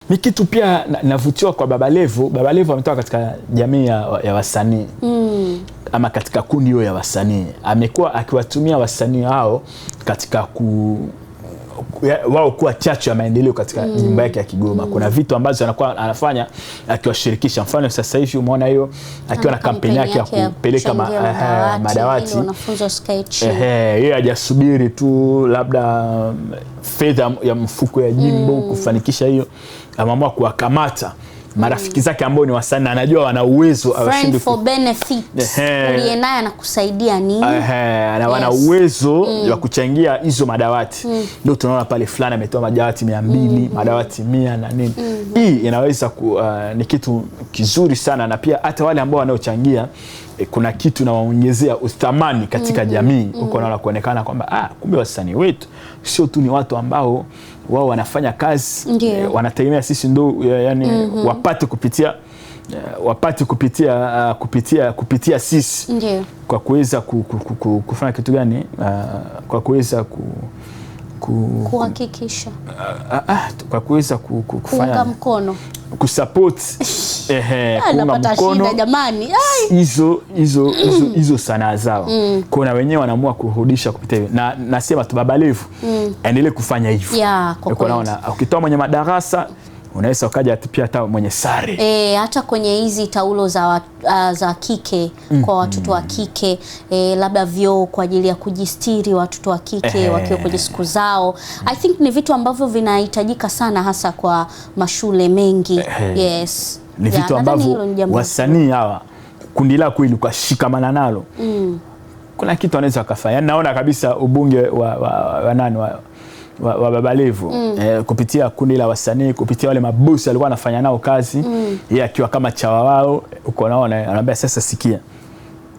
Ni kitu pia navutiwa kwa Baba Levo. Baba Levo ametoka katika jamii ya wasanii. Ama katika kundi hiyo ya wasanii. Amekuwa akiwatumia wasanii hao katika wao kuwa chachu ya maendeleo katika nyumba yake ya Kigoma. Kuna vitu ambazo anakuwa anafanya akiwashirikisha. Mfano sasa hivi umeona hiyo akiwa na kampeni yake ya kupeleka madawati wanafunzi wasikae chini. Yeye hajasubiri tu labda fedha ya mfuko ya jimbo kufanikisha hiyo. Ameamua kuwakamata marafiki zake ambao ni wasanii, anajua wana uwezo friend for benefit. Uliye naye anakusaidia nini? Wana uwezo wa kuchangia hizo madawati. Ndio tunaona pale fulani ametoa madawati 200, madawati 100 na nini. Hii inaweza ni kitu kizuri sana, na pia hata wale ambao wanaochangia kuna kitu na waongezea ustamani katika jamii. Huko naona kuonekana kwamba kumbe wasanii wetu sio tu ni watu ambao wao wanafanya kazi, wanategemea sisi ndo yani wapate kupitia sisi. Kwa kuweza kufanya kitu gani? Kwa kuweza kuhakikisha kwa kuweza kufanya mkono kusupport napata shida jamani, hizo sanaa zao. Kuna wenyewe wanaamua kurudisha kupitia hivyo, na nasema tu Baba Levo endelee kufanya hivyo. Unaona, ukitoa mwenye madarasa unaweza ukaja pia hata mwenye sare. Hata kwenye hizi taulo za kike kwa watoto wa kike, labda vyoo kwa ajili ya kujistiri watoto wa kike wakiwa kwenye siku zao. I think ni vitu ambavyo vinahitajika sana hasa kwa mashule mengi. Yes. Ni vitu ambavyo wasanii hawa kundi lako ili ukashikamana nalo. Kuna kitu anaweza kufanya. Naona kabisa ubunge wa nani wa Baba Levo kupitia kundi la wasanii, kupitia wale mabosi alikuwa anafanya nao kazi, yeye akiwa kama chawa wao. Uko naona anambia sasa, sikia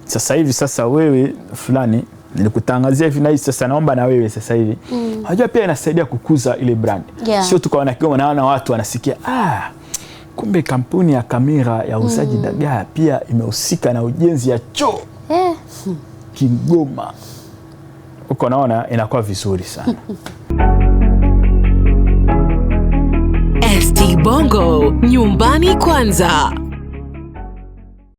sasa hivi, sasa wewe fulani nilikutangazia hivi na hivi, sasa naomba na wewe sasa hivi. Unajua pia inasaidia kukuza ile brand. Sio tu kwa Kigoma, naona watu wanasikia kumbe kampuni ya kamera ya uzaji dagaa pia imehusika na ujenzi ya choo Kigoma. Uko naona inakuwa vizuri sana. ST Bongo, nyumbani kwanza.